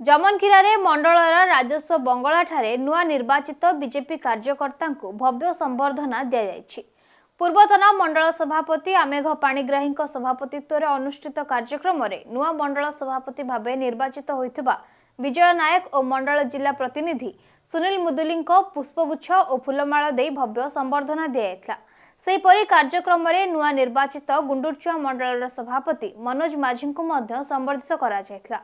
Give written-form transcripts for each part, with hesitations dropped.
जमनकिरारे मंडलर राजस्व बंगला ठारे नुआ निर्वाचित बीजेपी कार्यकर्ता भव्य संबर्धना दि जायछि। पूर्वतन मंडल सभापति आमेघ पाणिग्राही सभापतित्व में अनुष्ठित कार्यक्रम में नुआ मंडल सभापति भाव निर्वाचित होइथिबा विजय नायक और मंडल जिला प्रतिनिधि सुनील मुदुली पुष्पगुच्छ और फूलमाला दे भव्य संबर्धना दि जायथिला। सेहीपरि कार्यक्रम में नुआ निर्वाचित गुंडुरचुआ मंडल सभापति मनोज माझी को संबर्धित करा जायथिला।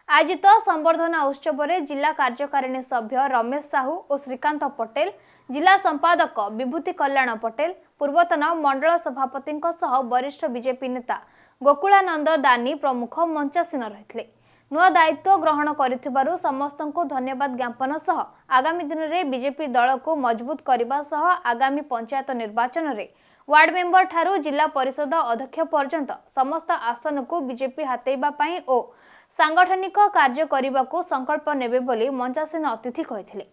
आयोजित संबर्धना उत्सव में जिला कार्यकारिणी सभ्य रमेश साहू और श्रीकांत पटेल, जिला संपादक विभूति कल्याण पटेल, पूर्वतन मंडल सभापति वरिष्ठ बीजेपी नेता गोकुलानंद दानी प्रमुख मंचासीन रही। नुआ दायित्व ग्रहण करिथिबारु समस्तंको धन्यवाद ज्ञापन सह आगामी दिन में बीजेपी दल को मजबूत करने सह आगामी पंचायत निर्वाचन में वार्ड मेंबर ठारू जिला परिषद अध्यक्ष पर्यंत समस्त आसन को बीजेपी हातेइबा पई ओ सांगठनिक कार्य करने को संकल्प नेबे बोली मंचासीन अतिथि कहिथिले।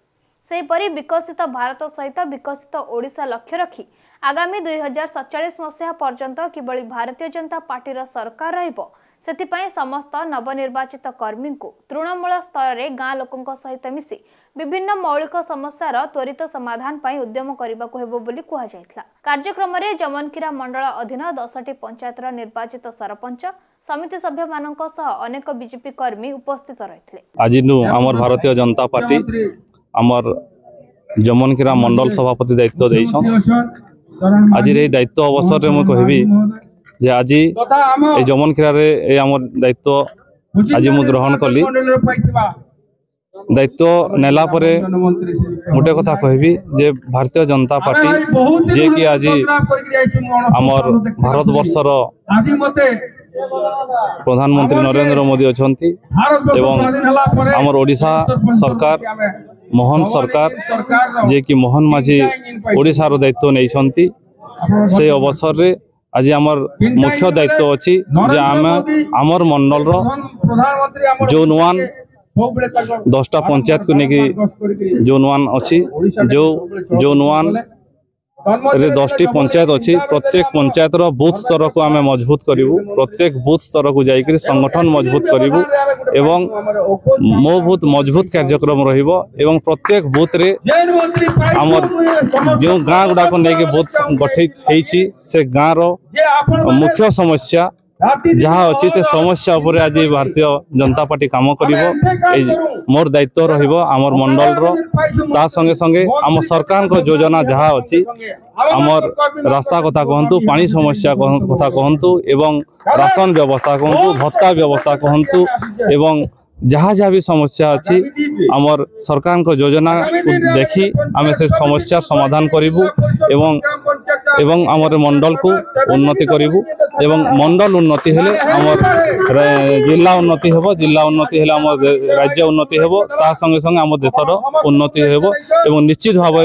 सेहीपरि विकसित भारत सहित विकसित ओडिशा लक्ष्य रखी आगामी 2047 मसीहा पर्यंत किबळी भारतीय जनता पार्टी सरकार रहिबो सेथिपई समस्त नवनिर्वाचित कर्मी को तृणमूल स्तर में गाँ लोकों सहित मिसी विभिन्न मौलिक समस्यार त्वरित समाधान पर उद्यम करने को हेबो बोली कहा जायथिला। कार्यक्रम में जमनकिरा मंडल अधीन 10टी पंचायतर निर्वाचित सरपंच समिति सभ्य मानक सह अनेक बीजेपी कर्मी उपस्थित रहिथिले। आज आमर भारतीय जनता पार्टी आमर जमनकिरा मंडल सभापति दायित्व देइछन। आज रे दायित्व अवसर में कहबी जे आज जमनकिरा रे आमर दायित्व आज मु ग्रहण कली। दायित्व नेला परे गोटे कथा कहबी जे भारतीय जनता पार्टी जे कि आज आमर भारत वर्षर प्रधानमंत्री नरेंद्र मोदी अछंती एवं आमर ओडिशा सरकार मोहन सरकार जे कि मोहन माझी ओडिशा रो दायित्व नै छंती। से अवसर रे आज आमर मुख्य दायित्व अछि जे आमर मंडल रो जो नुआन 10टा पंचायत को लेकिन जो नुआन अच्छी जो नुआन रे 10टी पंचायत अच्छी प्रत्येक पंचायत रो बूथ स्तर को आमे मजबूत करिवु। प्रत्येक बूथ स्तर को जाइकरी संगठन मजबूत करिवु एवं मो बूथ मजबूत कार्यक्रम रहिबो एवं प्रत्येक बूथ रे हमर जो गाँ गुडा को लेके बूथ गठित हेछि से गाँ रो मुख्य समस्या जहाँ अच्छी से समस्या उपर आज भारतीय जनता पार्टी काम करिवो। मोर दायित्व रहिबो आमर मंडल रो ता संगे संगे आम सरकार को योजना जहाँ अच्छी आमर रास्ता कथा कहतु पानी समस्या कथा कहतु एवं राशन व्यवस्था कहतु भत्ता व्यवस्था कहतु एवं जहाँ जहाँ भी समस्या अच्छी आमर सरकार को योजना देखी आम से समस्या समाधान करिवु एवं आमर मंडल को उन्नति करिवु एवं मंडल उन्नति हेले आमर जिला उन्नति हेबो। जिला उन्नति हेले आमर राज्य उन्नति हेबो ता संगे संगे आम देशर उन्नति हेबो एवं निश्चित भाव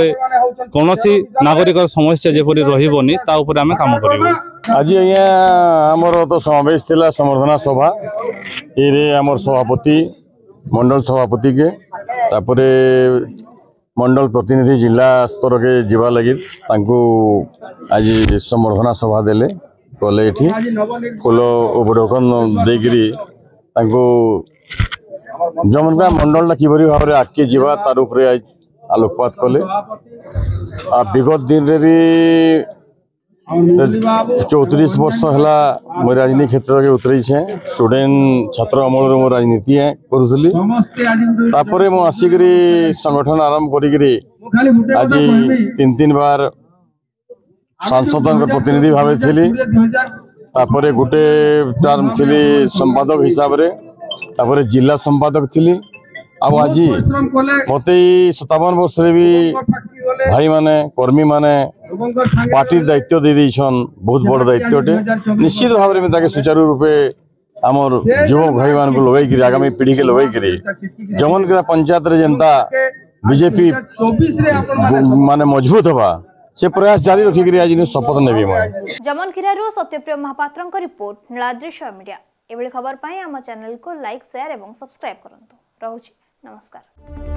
कोनोसी नागरिक समस्या जेपरि रहिबोनी ता ऊपर आमे काम करिवु। आज आमर तो समावेश थिला संबर्धना सभा ये आमर सभापति मंडल सभापति के तापरे मंडल प्रतिनिधि जिला स्तर के जीवा लगी आज संबर्धना सभा देले कले एठी फूल उपरोकन देगिरी जमनकिरा मंडल किभरी भाव आगे जीवा तार उपरे आज आलोकपात कले। विगत दिन रे भी 34 वर्ष है मैं राजनीति क्षेत्र के उतरी छे। स्टूडेंट छात्र अमल मो राजनीति करुली तापर मु आसिक संगठन आरंभ करी आज 3 बार सांसद प्रतिनिधि भाव थी तापर गोटे टर्म थी संपादक हिसाब से जिला संपादक थी। आज मत 57 वर्ष भी भाई माने कर्मी माने पार्टी दायित्व दे देछन बहुत बड़ दायित्वटे। निश्चित भाव में सुचारू रूपे आमर युवक भाई मान को लगेगी आगामी पीढ़ी के लगेगी जमनकिरा पंचायत रे जनता बीजेपी माने मजबूत होबा से प्रयास जारी रखिक आज शपथ नेबी। Jamankira Satyapriya Mahapatra report Niladri media. एभली खबर पाई आम चैनल को लाइक शेयर और सब्सक्राइब करंतु। रहुछि नमस्कार।